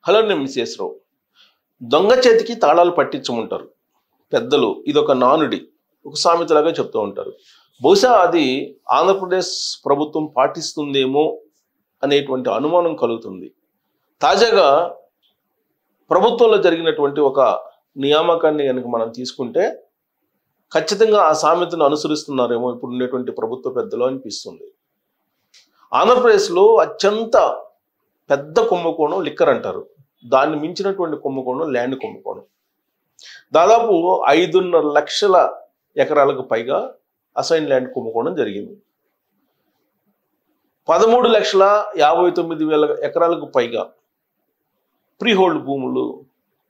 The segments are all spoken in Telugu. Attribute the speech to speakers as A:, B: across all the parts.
A: హలో నేను మిస్సెస్ రావు. దొంగ చేతికి తాళాలు పట్టించమంటారు పెద్దలు. ఇదొక నానుడి, ఒక సామెతలాగా చెప్తూ ఉంటారు. బహుశా అది ఆంధ్రప్రదేశ్ ప్రభుత్వం పాటిస్తుందేమో అనేటువంటి అనుమానం కలుగుతుంది. తాజాగా ప్రభుత్వంలో జరిగినటువంటి ఒక నియామకాన్ని కనుక మనం తీసుకుంటే ఖచ్చితంగా ఆ సామెతను అనుసరిస్తున్నారేమో ఇప్పుడు ఉండేటువంటి ప్రభుత్వ పెద్దలు అనిపిస్తుంది. ఆంధ్రప్రదేశ్లో అత్యంత పెద్ద కుంభకోణం లిక్కర్ అంటారు. దాన్ని మించినటువంటి కుంభకోణం ల్యాండ్ కుంభకోణం. దాదాపు 5.5 లక్షల ఎకరాలకు పైగా అసైన్ ల్యాండ్ కుంభకోణం జరిగింది. 13,59,000 ఎకరాలకు పైగా ప్రీహోల్డ్ భూములు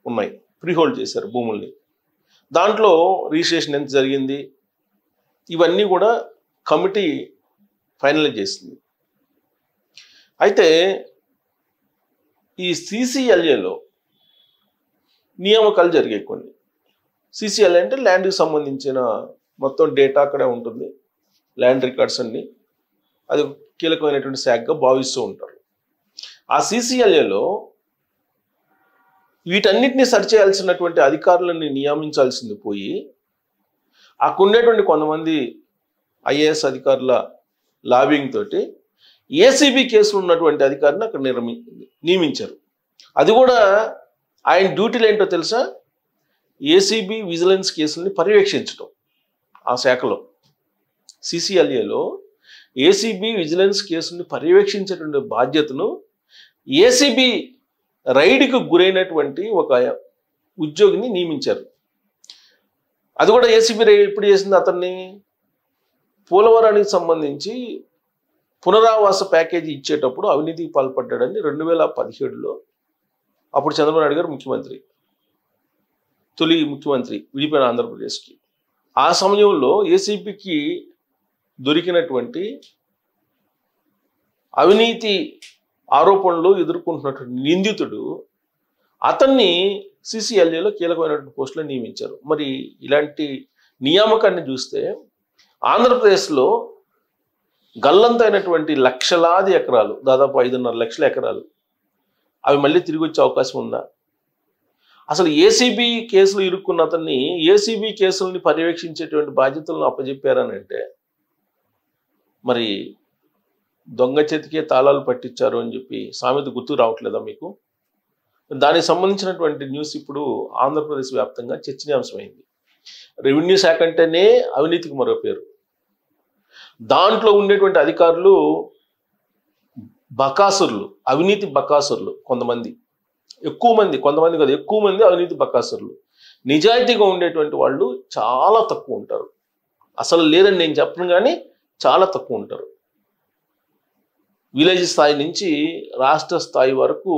A: ఉన్నాయి. ప్రీహోల్డ్ చేశారు భూముల్ని. దాంట్లో రిజిస్ట్రేషన్ ఎంత జరిగింది ఇవన్నీ కూడా కమిటీ ఫైనలైజ్ చేసింది. అయితే ఈ CCLAలో నియామకాలు జరిగాయి కొన్ని. CCLA అంటే ల్యాండ్కి సంబంధించిన మొత్తం డేటా అక్కడే ఉంటుంది. ల్యాండ్ రికార్డ్స్ అన్ని అది కీలకమైనటువంటి శాఖగా భావిస్తూ ఉంటారు. ఆ CCLAలో వీటన్నిటిని సరిచేయాల్సినటువంటి అధికారులని నియమించాల్సింది పోయి అక్కడ ఉండేటువంటి కొంతమంది IAS అధికారుల లాబింగ్ తోటి ACB కేసులు ఉన్నటువంటి అధికారిని అక్కడ నియమించారు. అది కూడా ఆయన డ్యూటీలు ఏంటో తెలుసా? ACB విజిలెన్స్ కేసుల్ని పర్యవేక్షించడం. ఆ శాఖలో CCLAలో ACB విజిలెన్స్ కేసుల్ని పర్యవేక్షించేటువంటి బాధ్యతను ACB రైడ్కు గురైనటువంటి ఒక ఉద్యోగిని నియమించారు. అది కూడా ACB ఎప్పుడు చేసింది? అతన్ని పోలవరానికి సంబంధించి పునరావాస ప్యాకేజీ ఇచ్చేటప్పుడు అవినీతికి పాల్పడ్డాడని 2017లో అప్పుడు చంద్రబాబు నాయుడు గారు ముఖ్యమంత్రి, తొలి ముఖ్యమంత్రి విడిపోయిన ఆంధ్రప్రదేశ్కి. ఆ సమయంలో ACBకి దొరికినటువంటి అవినీతి ఆరోపణలు ఎదుర్కొంటున్నటువంటి నిందితుడు అతన్ని CCLAలో కీలకమైనటువంటి పోస్టులో నియమించారు. మరి ఇలాంటి నియామకాన్ని చూస్తే ఆంధ్రప్రదేశ్లో గల్లంతైనటువంటి లక్షలాది ఎకరాలు, దాదాపు 5.5 లక్షల ఎకరాలు, అవి మళ్ళీ తిరిగి వచ్చే అవకాశం ఉందా? అసలు ACB కేసులు ఇరుక్కున్న అతన్ని ACB కేసుల్ని పర్యవేక్షించేటువంటి బాధ్యతలను అప్పచెప్పారని అంటే మరి దొంగ చేతికే తాళాలు పట్టించారు అని చెప్పి సామెత గుర్తు రావట్లేదా మీకు? దానికి సంబంధించినటువంటి న్యూస్ ఇప్పుడు ఆంధ్రప్రదేశ్ వ్యాప్తంగా చర్చనీయాంశమైంది. రెవెన్యూ శాఖ అంటేనే అవినీతికి మరో పేరు. దాంట్లో ఉండేటువంటి అధికారులు బకాసురులు, అవినీతి బకాసురులు. కొంతమంది, ఎక్కువ మంది, కొంతమంది కాదు ఎక్కువ మంది అవినీతి బకాసురులు. నిజాయితీగా ఉండేటువంటి వాళ్ళు చాలా తక్కువ ఉంటారు. అసలు లేదని నేను చెప్పను, కానీ చాలా తక్కువ ఉంటారు. విలేజ్ స్థాయి నుంచి రాష్ట్ర స్థాయి వరకు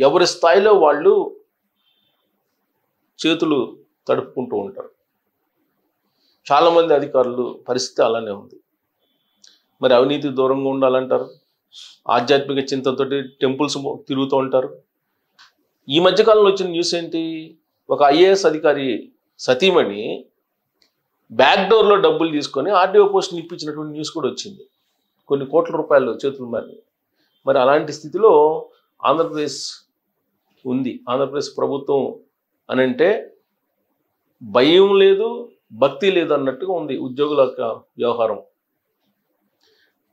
A: ఎవరి స్థాయిలో వాళ్ళు చేతులు తడుపుకుంటూ ఉంటారు. చాలామంది అధికారులు పరిస్థితి అలానే ఉంది. మరి అవినీతి దూరంగా ఉండాలంటారు, ఆధ్యాత్మిక చింతనతో టెంపుల్స్ తిరుగుతూ ఉంటారు. ఈ మధ్యకాలంలో వచ్చిన న్యూస్ ఏంటి? ఒక IAS అధికారి సతీమణి బ్యాక్ డోర్లో డబ్బులు తీసుకొని RDO పోస్టులు ఇప్పించినటువంటి న్యూస్ కూడా వచ్చింది. కొన్ని కోట్ల రూపాయలు చేతుల మీద. మరి అలాంటి స్థితిలో ఆంధ్రప్రదేశ్ ఉంది. ఆంధ్రప్రదేశ్ ప్రభుత్వం అని అంటే భయం లేదు, భక్తి లేదు అన్నట్టుగా ఉంది ఉద్యోగుల యొక్క వ్యవహారం.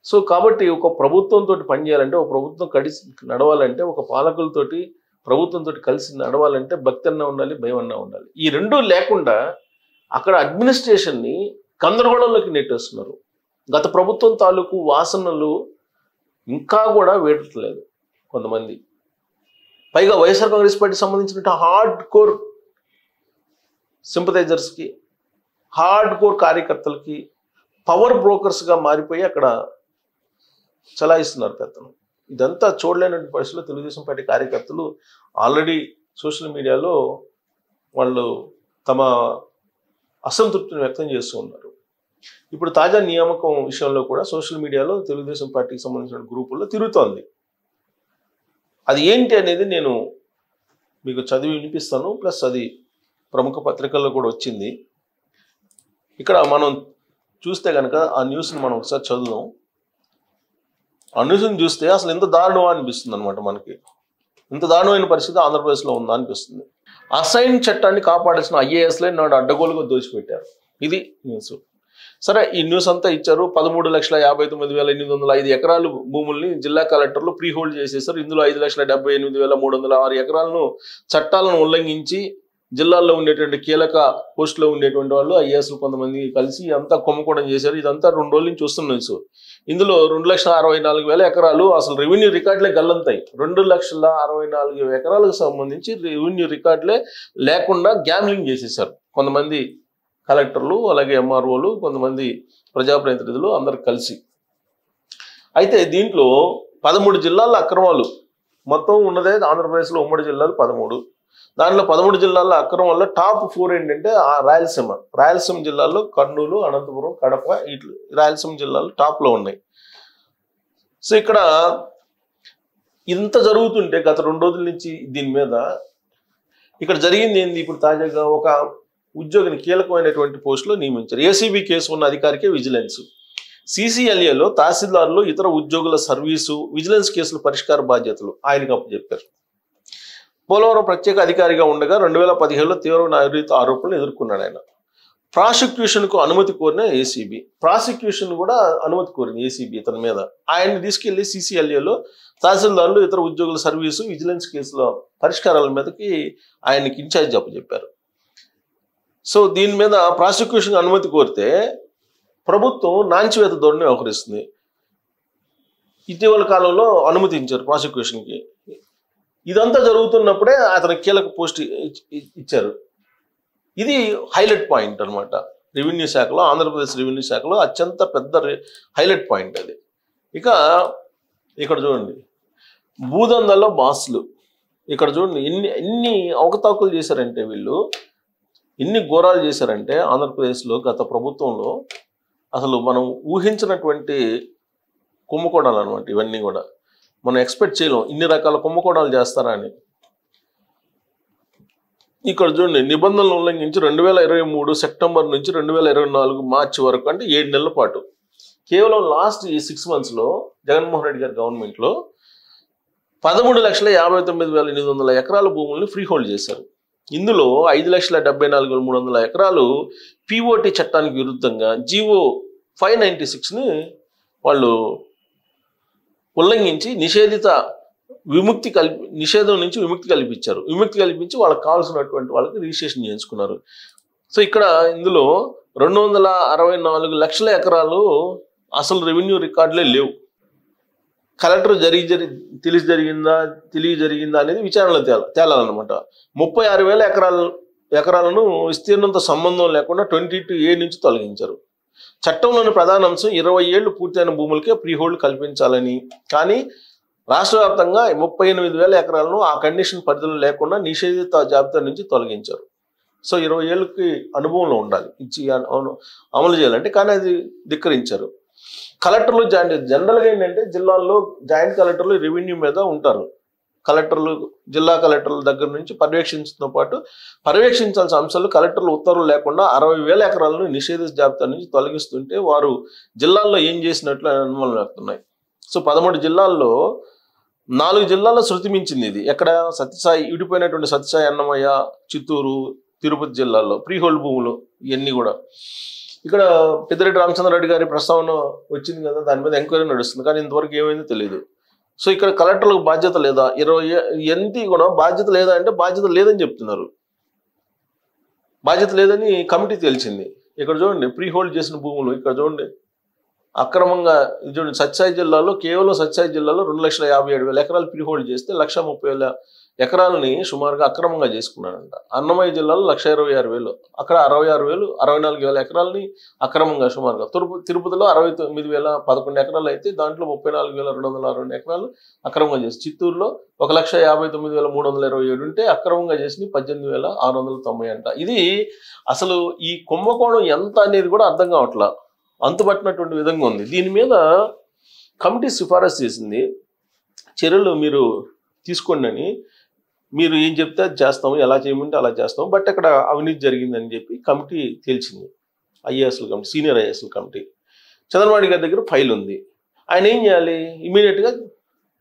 A: సో కాబట్టి ఒక ప్రభుత్వంతో పనిచేయాలంటే, ఒక ప్రభుత్వం కలిసి నడవాలంటే, ఒక పాలకులతోటి ప్రభుత్వంతో కలిసి నడవాలంటే భక్తి అన్నా ఉండాలి, భయం అన్నా ఉండాలి. ఈ రెండూ లేకుండా అక్కడ అడ్మినిస్ట్రేషన్ని గందరగోళంలోకి నెట్టేస్తున్నారు. గత ప్రభుత్వం తాలూకు వాసనలు ఇంకా కూడా వేడట్లేదు కొంతమంది. పైగా వైఎస్ఆర్ కాంగ్రెస్ పార్టీ సంబంధించిన హార్డ్ కోర్ సింపథైజర్స్కి, హార్డ్ కోర్ కార్యకర్తలకి పవర్ బ్రోకర్స్గా మారిపోయి అక్కడ చలాయిస్తున్నారు పెత్తనం. ఇదంతా చూడలేని పరిస్థితుల్లో తెలుగుదేశం పార్టీ కార్యకర్తలు ఆల్రెడీ సోషల్ మీడియాలో వాళ్ళు తమ అసంతృప్తిని వ్యక్తం చేస్తూ ఉన్నారు. ఇప్పుడు తాజా నియామకం విషయంలో కూడా సోషల్ మీడియాలో తెలుగుదేశం పార్టీకి సంబంధించిన గ్రూపుల్లో తిరుగుతోంది. అది ఏంటి అనేది నేను మీకు చదివి వినిపిస్తాను. ప్లస్ అది ప్రముఖ పత్రికల్లో కూడా వచ్చింది. ఇక్కడ మనం చూస్తే కనుక ఆ న్యూస్ని మనం ఒకసారి చదువుదాం. ఆ న్యూస్ని చూస్తే అసలు ఎంత దారుణమా అనిపిస్తుంది అనమాట మనకి. ఇంత దారుణమైన పరిస్థితి ఆంధ్రప్రదేశ్లో ఉందా అనిపిస్తుంది. అసైన్ చట్టాన్ని కాపాడాల్సిన ఐఏఎస్లే నాడు అడ్డగోలుగా దోచిపెట్టారు. ఇది న్యూస్. సరే, ఈ న్యూస్ అంతా ఇచ్చారు. 13,59,805 ఎకరాలు భూముల్ని జిల్లా కలెక్టర్లు ప్రీ హోల్డ్ చేసేసారు. ఇందులో 5,78,306 ఎకరాలను చట్టాలను ఉల్లంఘించి జిల్లాల్లో ఉండేటువంటి కీలక పోస్టులో ఉండేటువంటి వాళ్ళు ఐఏఎస్లు కొంతమంది కలిసి అంతా కుంభకోణం చేశారు. ఇదంతా 2 రోజుల నుంచి చూస్తున్న న్యూస్. ఇందులో 2,64,000 ఎకరాలు అసలు రెవెన్యూ రికార్డులే గల్లంతాయి. 2,64,000 ఎకరాలకు సంబంధించి రెవెన్యూ రికార్డులే లేకుండా గ్యామ్లింగ్ చేసేసారు కొంతమంది కలెక్టర్లు, అలాగే ఎంఆర్ఓలు, కొంతమంది ప్రజాప్రతినిధులు అందరు కలిసి. అయితే దీంట్లో 13 జిల్లాల అక్రమాలు మొత్తం ఉన్నదే ఆంధ్రప్రదేశ్లో ఉమ్మడి జిల్లాలు 13. దాంట్లో 13 జిల్లాల అక్రమాల్లో టాప్ 4 ఏంటంటే రాయలసీమ జిల్లాల్లో కర్నూలు, అనంతపురం, కడప, ఇట్లు రాయలసీమ జిల్లాలు టాప్లో ఉన్నాయి. సో ఇక్కడ ఇంత జరుగుతుంటే గత 2 రోజుల నుంచి దీని మీద ఇక్కడ జరిగింది ఏంది? ఇప్పుడు తాజాగా ఒక ఉద్యోగిని కీలకమైనటువంటి పోస్టులో నియమించారు. ఏసీబీ కేసు ఉన్న అధికారికే విజిలెన్స్. సిసిఎల్ఏలో తహసీల్దార్లు, ఇతర ఉద్యోగుల సర్వీసు, విజిలెన్స్ కేసుల పరిష్కార బాధ్యతలు ఆయనకు అప్పచెప్పారు. పోలవరం ప్రత్యేక అధికారిగా ఉండగా 2017లో తీవ్రమైన అవినీతి ఆరోపణలు ఎదుర్కొన్నాడు ఆయన. ప్రాసిక్యూషన్కు అనుమతి కోరిన ఏసీబీ, ప్రాసిక్యూషన్ కూడా అనుమతి కోరింది ఏసీబీ ఇతని మీద. ఆయన్ని తీసుకెళ్లి సిసిఎల్ఏలో తహసీల్దార్లు, ఇతర ఉద్యోగుల సర్వీసు, విజిలెన్స్ కేసుల పరిష్కారాల మీదకి ఆయనకి ఇన్ఛార్జ్ అప్పచెప్పారు. సో దీని మీద ప్రాసిక్యూషన్ అనుమతి కోరితే ప్రభుత్వం నాంచివేత ధోరణి వ్యవహరిస్తుంది. ఇటీవల కాలంలో అనుమతించారు ప్రాసిక్యూషన్కి. ఇదంతా జరుగుతున్నప్పుడే అతను కీలక పోస్ట్ ఇచ్చారు. ఇది హైలైట్ పాయింట్ అనమాట. రెవెన్యూ శాఖలో, ఆంధ్రప్రదేశ్ రెవెన్యూ శాఖలో అత్యంత పెద్ద హైలైట్ పాయింట్ అది. ఇక ఇక్కడ చూడండి, భూదందాల్లో బాస్లు. ఇక్కడ చూడండి ఎన్ని అవకతవకలు చేశారంటే వీళ్ళు, ఎన్ని ఘోరాలు చేశారంటే ఆంధ్రప్రదేశ్లో గత ప్రభుత్వంలో అసలు మనం ఊహించినటువంటి కుంభకోణాలు అనమాట. ఇవన్నీ కూడా మనం ఎక్స్పెక్ట్ చేయలేం ఇన్ని రకాల కుంభకోణాలు చేస్తారా అని. ఇక్కడ చూడండి, నిబంధనలు ఉల్లంఘించి 2023 సెప్టెంబర్ నుంచి 2024 మార్చి వరకు, అంటే 7 నెలల పాటు, కేవలం లాస్ట్ ఈ 6 monthsలో జగన్మోహన్ రెడ్డి గారి గవర్నమెంట్లో 13,59,800 ఎకరాల భూముల్ని ఫ్రీ హోల్డ్ చేశారు. ఇందులో 5,74,300 ఎకరాలు పిఓటి చట్టానికి విరుద్ధంగా జీవో 596ని వాళ్ళు ఉల్లంఘించి నిషేధం నుంచి విముక్తి కల్పించారు. విముక్తి కల్పించి వాళ్ళకి కావాల్సినటువంటి వాళ్ళకి రిజిస్ట్రేషన్ చేయించుకున్నారు. సో ఇక్కడ ఇందులో 264 లక్షల ఎకరాలు అసలు రెవెన్యూ రికార్డులే లేవు. కలెక్టర్ తెలియ జరిగిందా అనేది విచారణలో తేలాలన్నమాట. 36,000 ఎకరాలను విస్తీర్ణంతో సంబంధం లేకుండా 22A నుంచి తొలగించారు. చట్టంలోని ప్రధాన అంశం 20 ఏళ్లు పూర్తయిన భూములకే ప్రీ హోల్డ్ కల్పించాలని. కానీ రాష్ట్ర వ్యాప్తంగా 38,000 ఎకరాలను ఆ కండిషన్ పరిధిలో లేకుండా నిషేధిత జాబితా నుంచి తొలగించారు. సో 20 ఏళ్ళకి అనుభవంలో ఉండాలి ఇచ్చి అమలు చేయాలంటే, కానీ అది ధిక్కరించారు. కలెక్టర్లు జనరల్గా ఏంటంటే జిల్లాల్లో జాయింట్ కలెక్టర్లు రెవెన్యూ మీద ఉంటారు. కలెక్టర్లు, జిల్లా కలెక్టర్ల దగ్గర నుంచి పర్యవేక్షించడంతో పాటు పర్యవేక్షించాల్సిన అంశాలు కలెక్టర్లు ఉత్తర్వులు లేకుండా 60,000 ఎకరాలను నిషేధిత జాబితా నుంచి తొలగిస్తుంటే వారు జిల్లాల్లో ఏం చేసినట్లు అనుమానాలు వస్తున్నాయి. సో 13 జిల్లాల్లో 4 జిల్లాల్లో శృతి మించింది ఇది. ఎక్కడ? సత్యసాయి, విడిపోయినటువంటి సత్యసాయి, అన్నమయ్య, చిత్తూరు, తిరుపతి జిల్లాల్లో ప్రీ హోల్డ్ భూములు ఇవన్నీ కూడా. ఇక్కడ పెద్దిరెడ్డి రామచంద్రారెడ్డి గారి ప్రస్తావన వచ్చింది కదా, దాని మీద ఎంక్వైరీ నడుస్తుంది, కానీ ఇంతవరకు ఏమైందో తెలియదు. సో ఇక్కడ కలెక్టర్లకు బాధ్యత లేదా? 20 కూడా బాధ్యత లేదా అంటే బాధ్యత లేదని చెప్తున్నారు. బాధ్యత లేదని కమిటీ తేల్చింది. ఇక్కడ చూడండి, ప్రీ హోల్డ్ చేసిన భూములు ఇక్కడ చూడండి అక్రమంగా. చూడండి, సత్యసాయి జిల్లాలో, కేవలం సత్యసాయి జిల్లాలో 2,57,000 ఎకరాలు ప్రీ హోల్డ్ చేస్తే 1,30,000 ఎకరాలని సుమారుగా అక్రమంగా చేసుకున్నాడంట. అన్నమయ్య జిల్లాలో 1,26,000, అక్కడ 64,000 ఎకరాలని అక్రమంగా సుమారుగా. తిరుపతిలో 69,011 ఎకరాలు అయితే దాంట్లో 34,262 ఎకరాలు అక్రమంగా చేసి. చిత్తూరులో 1,59,327 ఉంటే అక్రమంగా చేసి 18,690 అంట. ఇది అసలు ఈ కుంభకోణం ఎంత అనేది కూడా అర్థం కావట్లా, అంతుపట్టినటువంటి విధంగా ఉంది. దీని మీద కమిటీ సిఫారసు చేసింది, చర్యలు మీరు తీసుకోండి అని. మీరు ఏం చెప్తే అది చేస్తాము, ఎలా చేయమంటే అలా చేస్తాము, బట్ అక్కడ అవినీతి జరిగిందని చెప్పి కమిటీ తేల్చింది. ఐఏఎస్ల కమిటీ, సీనియర్ ఐఏఎస్ల కమిటీ. చంద్రబాబు గారి దగ్గర ఫైల్ ఉంది. ఆయన ఏం చేయాలి? ఇమీడియట్గా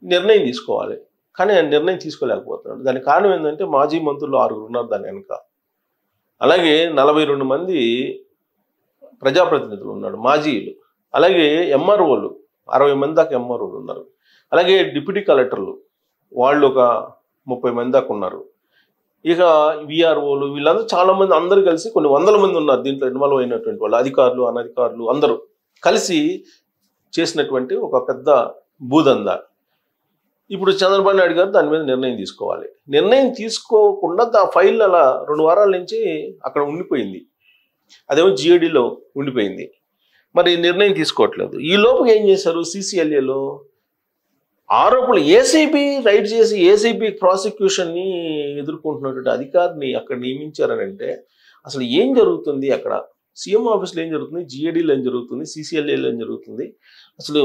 A: నిర్ణయం తీసుకోవాలి. కానీ ఆయన నిర్ణయం తీసుకోలేకపోతున్నాడు. దానికి కారణం ఏంటంటే మాజీ మంత్రులు 6 ఉన్నారు దాని వెనుక. అలాగే 42 మంది ప్రజాప్రతినిధులు ఉన్నాడు మాజీలు. అలాగే ఎంఆర్ఓలు 60 మంది దాకా ఎంఆర్ఓలు ఉన్నారు. అలాగే డిప్యూటీ కలెక్టర్లు వాళ్ళు ఒక 30 మంది దాకా ఉన్నారు. ఇక విఆర్ఓలు వీళ్ళందరూ చాలా మంది, అందరూ కలిసి కొన్ని వందల మంది ఉన్నారు దీంట్లో ఇన్వాల్వ్ అయినటువంటి వాళ్ళు, అధికారులు అనధికారులు అందరూ కలిసి చేసినటువంటి ఒక పెద్ద భూదందా. ఇప్పుడు చంద్రబాబు నాయుడు గారు దాని మీద నిర్ణయం తీసుకోవాలి. నిర్ణయం తీసుకోకుండా ఆ ఫైల్ అలా 2 వారాల నుంచి అక్కడ ఉండిపోయింది. అదేమో జిఏడిలో ఉండిపోయింది. మరి నిర్ణయం తీసుకోవట్లేదు. ఈ లోపు ఏం చేశారు, సిసిఎల్ఏలో ఆరోపణలు ఏసీబీ రైడ్ చేసి ఏసీబీ ప్రాసిక్యూషన్ని ఎదుర్కొంటున్నటువంటి అధికారిని అక్కడ నియమించారని అంటే అసలు ఏం జరుగుతుంది అక్కడ? సీఎం ఆఫీస్లో ఏం జరుగుతుంది, జిఏడీలో ఏం జరుగుతుంది, సిసిఎల్ఏలో ఏం జరుగుతుంది? అసలు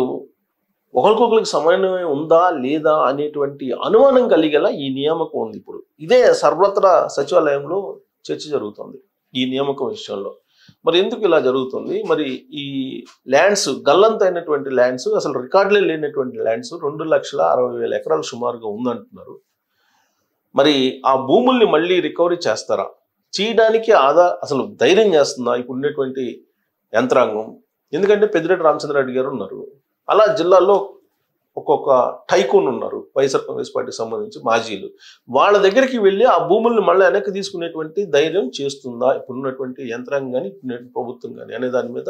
A: ఒకరికొకరికి సమన్వయం ఉందా లేదా అనేటువంటి అనుమానం కలిగేలా ఈ నియామకం ఉంది. ఇప్పుడు ఇదే సర్వత్రా సచివాలయంలో చర్చ జరుగుతుంది ఈ నియామకం విషయంలో. మరి ఎందుకు ఇలా జరుగుతుంది? మరి ఈ ల్యాండ్స్, గల్లంతైనటువంటి ల్యాండ్స్, అసలు రికార్డులే లేనటువంటి ల్యాండ్స్ 2,60,000 ఎకరాలు సుమారుగా ఉందంటున్నారు. మరి ఆ భూముల్ని మళ్ళీ రికవరీ చేస్తారా? చేయడానికి అసలు ధైర్యం చేస్తుందా ఇప్పుడు ఉన్నటువంటి యంత్రాంగం? ఎందుకంటే పెద్దిరెడ్డి రామచంద్రారెడ్డి గారు ఉన్నారు, అలా జిల్లాలో ఒక్కొక్క టైకూన్ ఉన్నారు వైఎస్ఆర్ కాంగ్రెస్ పార్టీకి సంబంధించి మాజీలు. వాళ్ళ దగ్గరికి వెళ్ళి ఆ భూముల్ని మళ్ళీ వెనక్కి తీసుకునేటువంటి ధైర్యం చేస్తుందా ఇప్పుడున్నటువంటి యంత్రాంగం కానీ ఇప్పుడున్నటువంటి ప్రభుత్వం కానీ అనే దాని మీద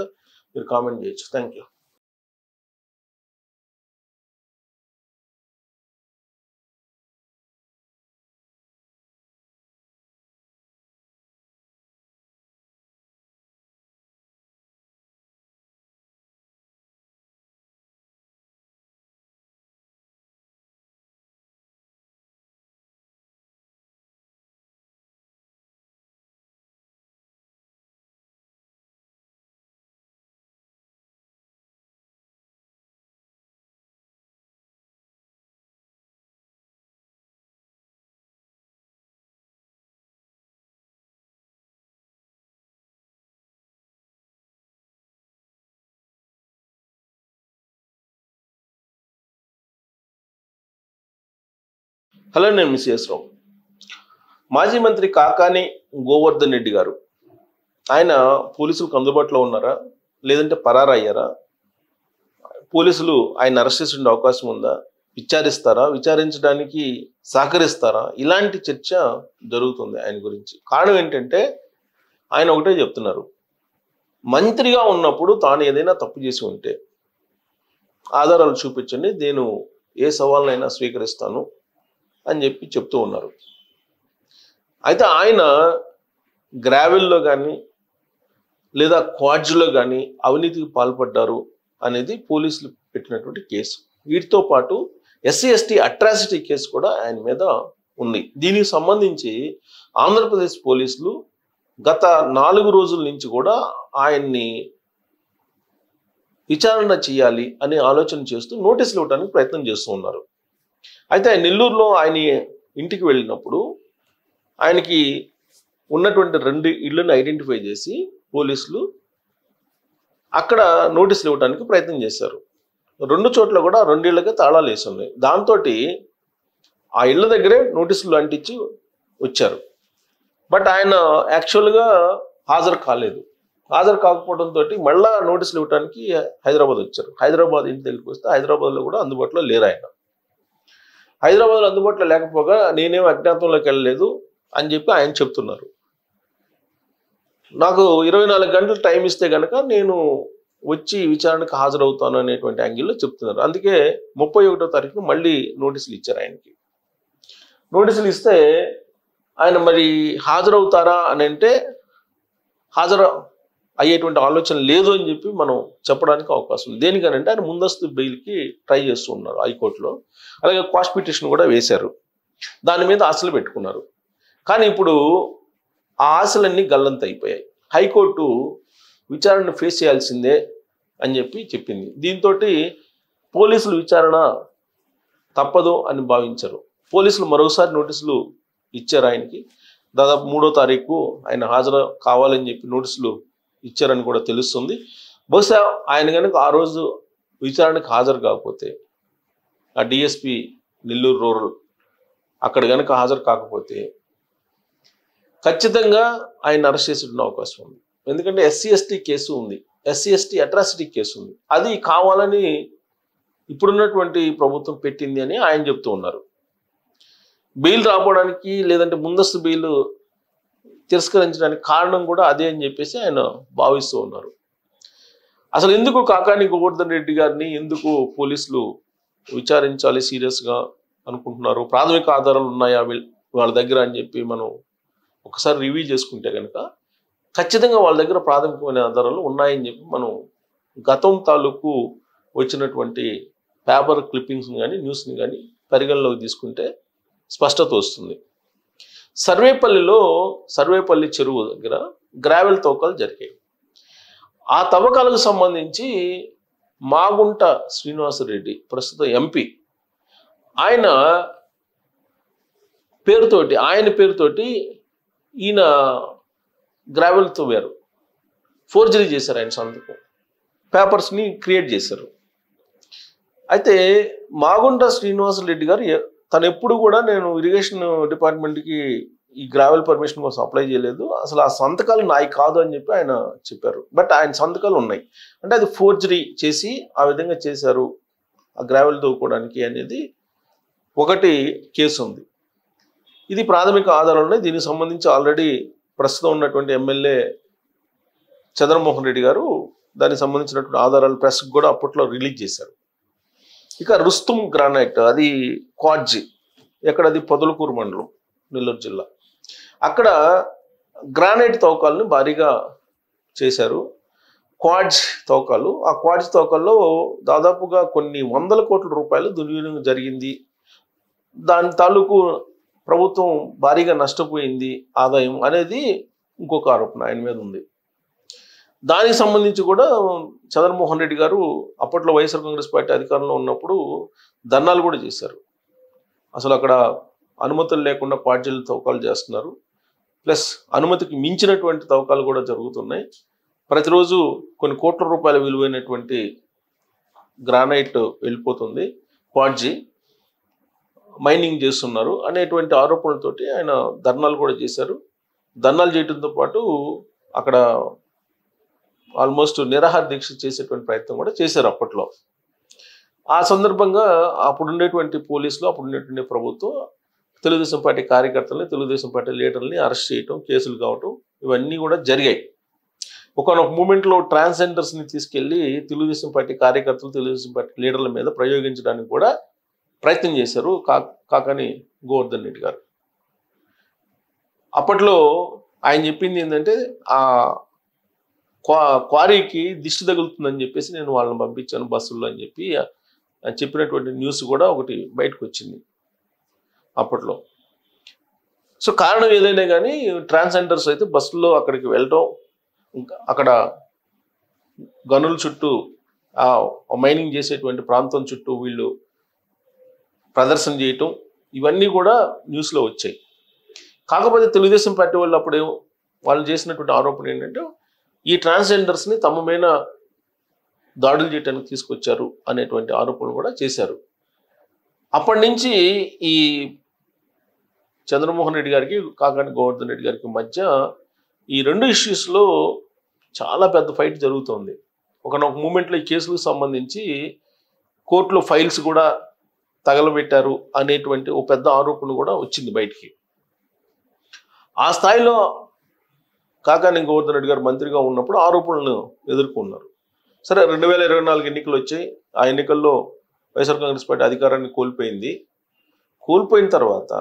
A: మీరు కామెంట్ చేయొచ్చు. Thank you. హలో, నేను మిస్ రావు. మాజీ మంత్రి కాకాని గోవర్ధన్ రెడ్డి గారు ఆయన పోలీసులకు అందుబాటులో ఉన్నారా, లేదంటే పరారయ్యారా? పోలీసులు ఆయన అరెస్ట్ చేసే అవకాశం ఉందా? విచారిస్తారా? విచారించడానికి సహకరిస్తారా? ఇలాంటి చర్చ జరుగుతుంది ఆయన గురించి. కారణం ఏంటంటే ఆయన ఒకటే చెప్తున్నారు, మంత్రిగా ఉన్నప్పుడు తాను ఏదైనా తప్పు చేసి ఉంటే ఆధారాలు చూపించండి, నేను ఏ సవాళ్ళనైనా స్వీకరిస్తాను అని చెప్పి చెప్తూ ఉన్నారు. అయితే ఆయన గ్రావెల్లో కానీ లేదా క్వాడ్జ్లో కానీ అవినీతికి పాల్పడ్డారు అనేది పోలీసులు పెట్టినటువంటి కేసు. వీటితో పాటు SC/ST అట్రాసిటీ కేసు కూడా ఆయన మీద ఉంది. దీనికి సంబంధించి ఆంధ్రప్రదేశ్ పోలీసులు గత 4 రోజుల నుంచి కూడా ఆయన్ని విచారణ చేయాలి అనే ఆలోచన చేస్తూ నోటీసులు ఇవ్వడానికి ప్రయత్నం చేస్తూ ఉన్నారు. అయితే నెల్లూరులో ఆయన ఇంటికి వెళ్ళినప్పుడు ఆయనకి ఉన్నటువంటి 2 ఇళ్లను ఐడెంటిఫై చేసి పోలీసులు అక్కడ నోటీసులు ఇవ్వడానికి ప్రయత్నం చేశారు. 2 చోట్ల కూడా 2 ఇళ్లకే తాళాలు వేసి ఉన్నాయి. దాంతో ఆ ఇళ్ల దగ్గరే నోటీసులు అంటించి వచ్చారు. బట్ ఆయన యాక్చువల్గా హాజరు కాలేదు. హాజరు కాకపోవడంతో మళ్ళా నోటీసులు ఇవ్వడానికి హైదరాబాద్ వచ్చారు. హైదరాబాద్ ఇంటి దగ్గరికి వస్తే హైదరాబాద్లో కూడా అందుబాటులో లేరు ఆయన. హైదరాబాద్లో అందుబాటులో లేకపోగా నేనేం అజ్ఞాతంలోకి వెళ్ళలేదు అని చెప్పి ఆయన చెప్తున్నారు. నాకు 24 గంటలు టైం ఇస్తే కనుక నేను వచ్చి విచారణకు హాజరవుతాను అనేటువంటి యాంగిల్లో చెప్తున్నారు. అందుకే 31వ తారీఖున మళ్ళీ నోటీసులు ఇచ్చారు ఆయనకి. నోటీసులు ఇస్తే ఆయన మరి హాజరవుతారా అని అంటే హాజరు అయ్యేటువంటి ఆలోచన లేదు అని చెప్పి మనం చెప్పడానికి అవకాశం ఉంది. దేనికనంటే ఆయన ముందస్తు బెయిల్కి ట్రై చేస్తూ ఉన్నారు హైకోర్టులో. అలాగే క్వాష్ పిటిషన్ కూడా వేశారు. దాని మీద ఆశలు పెట్టుకున్నారు. కానీ ఇప్పుడు ఆ ఆశలన్నీ గల్లంత అయిపోయాయి. హైకోర్టు విచారణ ఫేస్ చేయాల్సిందే అని చెప్పి చెప్పింది. దీంతో పోలీసులు విచారణ తప్పదు అని భావించారు. పోలీసులు మరోసారి నోటీసులు ఇచ్చారు ఆయనకి. దాదాపు 3వ తారీఖు ఆయన హాజరు కావాలని చెప్పి నోటీసులు ఇచ్చారని కూడా తెలుస్తుంది. బహుశా ఆయన కనుక ఆ రోజు విచారణకు హాజరు కాకపోతే ఆ డిఎస్పి నెల్లూరు రూరల్ అక్కడ కనుక హాజరు కాకపోతే ఖచ్చితంగా ఆయన అరెస్ట్ చేసే అవకాశం ఉంది. ఎందుకంటే ఎస్సీ ఎస్టీ కేసు ఉంది, ఎస్సీ ఎస్టీ అట్రాసిటీ కేసు ఉంది. అది కావాలని ఇప్పుడున్నటువంటి ప్రభుత్వం పెట్టింది అని ఆయన చెప్తూ ఉన్నారు. బెయిల్ రావడానికి లేదంటే ముందస్తు బెయిల్ తిరస్కరించడానికి కారణం కూడా అదే అని చెప్పేసి ఆయన భావిస్తూ ఉన్నారు. అసలు ఎందుకు కాకాని గోవర్ధన్ రెడ్డి గారిని ఎందుకు పోలీసులు విచారించాలి సీరియస్గా అనుకుంటున్నారు? ప్రాథమిక ఆధారాలు ఉన్నాయా వాళ్ళ దగ్గర అని చెప్పి మనం ఒకసారి రివ్యూ చేసుకుంటే కనుక ఖచ్చితంగా వాళ్ళ దగ్గర ప్రాథమికమైన ఆధారాలు ఉన్నాయని చెప్పి మనం గతం తాలూకు వచ్చినటువంటి పేపర్ క్లిప్పింగ్స్ని కానీ న్యూస్ని కానీ పరిగణలోకి తీసుకుంటే స్పష్టత వస్తుంది. సర్వేపల్లి చెరువు దగ్గర గ్రావెల్ తవ్వకాలు జరిగాయి. ఆ తవ్వకాలకు సంబంధించి మాగుంట శ్రీనివాసరెడ్డి ప్రస్తుత ఎంపీ ఆయన పేరుతోటి ఈయన గ్రావెల్ తవ్వారు, ఫోర్జరీ చేశారు, ఆయన సంతకం పేపర్స్ని క్రియేట్ చేశారు. అయితే మాగుంట శ్రీనివాసరెడ్డి గారు తను ఎప్పుడు కూడా నేను ఇరిగేషన్ డిపార్ట్మెంట్కి ఈ గ్రావెల్ పర్మిషన్ కోసం అప్లై చేయలేదు, అసలు ఆ సంతకాలు నాయి కాదు అని చెప్పి ఆయన చెప్పారు. బట్ ఆయన సంతకాలు ఉన్నాయి, అంటే అది ఫోర్జరీ చేసి ఆ విధంగా చేశారు ఆ గ్రావెల్ తవ్వుకోవడానికి అనేది ఒకటి కేసు ఉంది. ఇది ప్రాథమిక ఆధారాలు ఉన్నాయి. దీనికి సంబంధించి ఆల్రెడీ ప్రస్తుతం ఉన్నటువంటి ఎమ్మెల్యే చంద్రమోహన్ రెడ్డి గారు దానికి సంబంధించినటువంటి ఆధారాలు ప్రెస్కి కూడా అప్పట్లో రిలీజ్ చేశారు. ఇక రుస్తుం గ్రానైట్, అది క్వాడ్జి, ఎక్కడది పొదలకూరు మండలం, నెల్లూరు జిల్లా. అక్కడ గ్రానైట్ తవ్వకాలను భారీగా చేశారు, క్వాడ్జ్ తవ్వకాలు. ఆ క్వాడ్జ్ తవ్వకాల్లో దాదాపుగా కొన్ని వందల కోట్ల రూపాయలు దుర్వినియోగం జరిగింది. దాని తాలూకు ప్రభుత్వం భారీగా నష్టపోయింది ఆదాయం అనేది ఇంకొక ఆరోపణ ఆయన మీద ఉంది. దానికి సంబంధించి కూడా చంద్రమోహన్ రెడ్డి గారు అప్పట్లో వైఎస్ఆర్ కాంగ్రెస్ పార్టీ అధికారంలో ఉన్నప్పుడు ధర్నాలు కూడా చేశారు. అసలు అక్కడ అనుమతులు లేకుండా క్వాడ్జీలు తవ్వకాలు చేస్తున్నారు, ప్లస్ అనుమతికి మించినటువంటి తవ్వకాలు కూడా జరుగుతున్నాయి, ప్రతిరోజు కొన్ని కోట్ల రూపాయల విలువైనటువంటి గ్రానైట్ వెళ్ళిపోతుంది, క్వాడ్జీ మైనింగ్ చేస్తున్నారు అనేటువంటి ఆరోపణలతోటి ఆయన ధర్నాలు కూడా చేశారు. ధర్నాలు చేయడంతో పాటు అక్కడ ఆల్మోస్ట్ నిరాహార దీక్ష చేసేటువంటి ప్రయత్నం కూడా చేశారు అప్పట్లో. ఆ సందర్భంగా అప్పుడుండేటువంటి పోలీసులు, అప్పుడుండేటువంటి ప్రభుత్వం తెలుగుదేశం పార్టీ కార్యకర్తలని, తెలుగుదేశం పార్టీ లీడర్లని అరెస్ట్ చేయటం, కేసులు కావటం ఇవన్నీ కూడా జరిగాయి. ఒకనొక మూమెంట్లో ట్రాన్స్జెండర్స్ని తీసుకెళ్లి తెలుగుదేశం పార్టీ కార్యకర్తలు, తెలుగుదేశం పార్టీ లీడర్ల మీద ప్రయోగించడానికి కూడా ప్రయత్నం చేశారు కాకాని గోవర్ధన్ రెడ్డి గారు. అప్పట్లో ఆయన చెప్పింది ఏంటంటే ఆ క్వారీకి దిష్టి తగులుతుందని చెప్పేసి నేను వాళ్ళని పంపించాను బస్సుల్లో అని చెప్పి చెప్పినటువంటి న్యూస్ కూడా ఒకటి బయటకు వచ్చింది అప్పట్లో. సో కారణం ఏదైనా కానీ ట్రాన్స్జెండర్స్ అయితే బస్సుల్లో అక్కడికి వెళ్ళటం, అక్కడ గనుల చుట్టూ మైనింగ్ చేసేటువంటి ప్రాంతం చుట్టూ వీళ్ళు ప్రదర్శన చేయటం, ఇవన్నీ కూడా న్యూస్లో వచ్చాయి. కాకపోతే తెలుగుదేశం పార్టీ వాళ్ళు అప్పుడు వాళ్ళు చేసినటువంటి ఆరోపణ ఏంటంటే ఈ ట్రాన్స్జెండర్స్ని తమ మీద దాడులు చేయడానికి తీసుకొచ్చారు అనేటువంటి ఆరోపణలు కూడా చేశారు. అప్పటి నుంచి ఈ చంద్రమోహన్ రెడ్డి గారికి, కాకాని గోవర్ధన్ రెడ్డి గారికి మధ్య ఈ రెండు ఇష్యూస్లో చాలా పెద్ద ఫైట్ జరుగుతోంది. ఒకనొక మూమెంట్లో ఈ కేసులకు సంబంధించి కోర్టులో ఫైల్స్ కూడా తగలబెట్టారు అనేటువంటి ఒక పెద్ద ఆరోపణ కూడా వచ్చింది బయటికి. ఆ స్థాయిలో కాకాని గోవర్ధన్ రెడ్డి గారు మంత్రిగా ఉన్నప్పుడు ఆరోపణలను ఎదుర్కొన్నారు. సరే, 2024 ఎన్నికలు వచ్చాయి. ఆ ఎన్నికల్లో వైఎస్ఆర్ కాంగ్రెస్ పార్టీ అధికారాన్ని కోల్పోయింది. కోల్పోయిన తర్వాత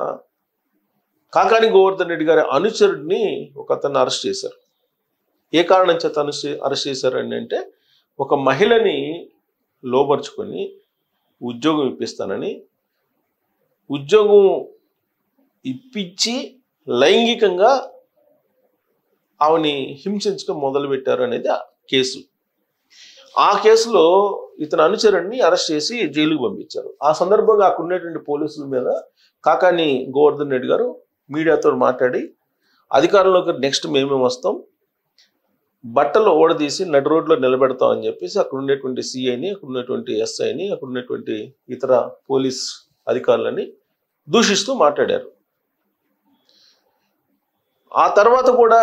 A: కాకాని గోవర్ధన్ రెడ్డి గారి అనుచరుడిని ఒక అతన్ని అరెస్ట్ చేశారు. ఏ కారణం చేత అరెస్ట్ చేశారు అంటే ఒక మహిళని లోబర్చుకొని ఉద్యోగం ఇప్పిస్తానని, ఉద్యోగం ఇప్పించి లైంగికంగా ఆమెని హింసించడం మొదలుపెట్టారు అనేది కేసు. ఆ కేసులో ఇతని అనుచరుడిని అరెస్ట్ చేసి జైలుకు పంపించారు. ఆ సందర్భంగా అక్కడ ఉన్నటువంటి పోలీసుల మీద కాకాని గోవర్ధన్ రెడ్డి గారు మీడియాతో మాట్లాడి అధికారంలోకి నెక్స్ట్ మేమే వస్తాం, బట్టలు ఓడదీసి నడి రోడ్లో నిలబెడతాం అని చెప్పేసి అక్కడ ఉండేటువంటి సిఐని, అక్కడ ఉన్నటువంటి ఎస్ఐని, అక్కడ ఉన్నటువంటి ఇతర పోలీస్ అధికారులని దూషిస్తూ మాట్లాడారు. ఆ తర్వాత కూడా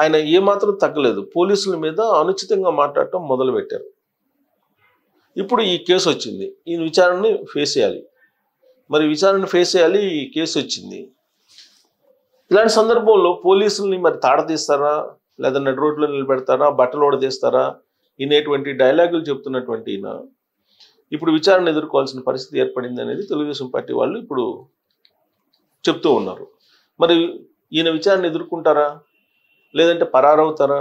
A: ఆయన ఏమాత్రం తగ్గలేదు, పోలీసుల మీద అనుచితంగా మాట్లాడటం మొదలుపెట్టారు. ఇప్పుడు ఈ కేసు వచ్చింది, ఈ విచారణని ఫేస్ చేయాలి. మరి విచారణ ఫేస్ చేయాలి, ఈ కేసు వచ్చింది. ఇలాంటి సందర్భంలో పోలీసుల్ని మరి తాడతీస్తారా, లేదా నడి రోడ్లో నిలబెడతారా, బట్టలు ఓడదీస్తారా, ఇనేటువంటి డైలాగులు చెప్తున్నటువంటి ఈయన ఇప్పుడు విచారణ ఎదుర్కోవాల్సిన పరిస్థితి ఏర్పడింది అనేది తెలుగుదేశం పార్టీ వాళ్ళు ఇప్పుడు చెప్తూ ఉన్నారు. మరి ఈయన విచారణ ఎదుర్కొంటారా, లేదంటే పరారవుతారా?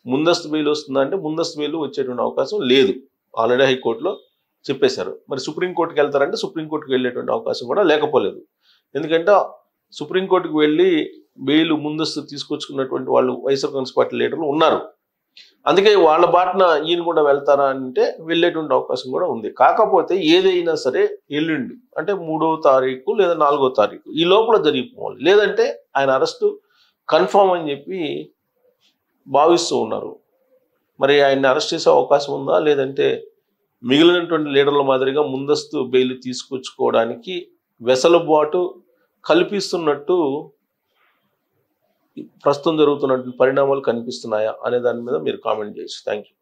A: ముందస్తు బెయిల్ వస్తుందా అంటే ముందస్తు బెయిల్ వచ్చేటువంటి అవకాశం లేదు, ఆల్రెడీ హైకోర్టులో చెప్పేశారు. మరి సుప్రీంకోర్టుకి వెళ్తారంటే సుప్రీంకోర్టుకు వెళ్ళేటువంటి అవకాశం కూడా లేకపోలేదు. ఎందుకంటే సుప్రీంకోర్టుకు వెళ్ళి బెయిల్ ముందస్తు తీసుకొచ్చుకున్నటువంటి వాళ్ళు వైఎస్ఆర్ కాంగ్రెస్ పార్టీ లీడర్లు ఉన్నారు. అందుకే వాళ్ళ బాటన ఈయన కూడా వెళ్తారా అంటే వెళ్ళేటువంటి అవకాశం కూడా ఉంది. కాకపోతే ఏదైనా సరే ఎల్లుండి అంటే 3వ తారీఖు లేదా 4వ తారీఖు ఈ లోపల జరిగిపోవాలి, లేదంటే ఆయన అరెస్టు కన్ఫామ్ అని చెప్పి భావిస్తూ ఉన్నారు. మరి ఆయన్ని అరెస్ట్ చేసే అవకాశం ఉందా, లేదంటే మిగిలినటువంటి లీడర్ల మాదిరిగా ముందస్తు బెయిల్ తీసుకొచ్చుకోవడానికి వెసలుబాటు కల్పిస్తున్నట్టు ప్రస్తుతం జరుగుతున్నటువంటి పరిణామాలు కనిపిస్తున్నాయా అనే దాని మీద మీరు కామెంట్ చేయొచ్చు. Thank you.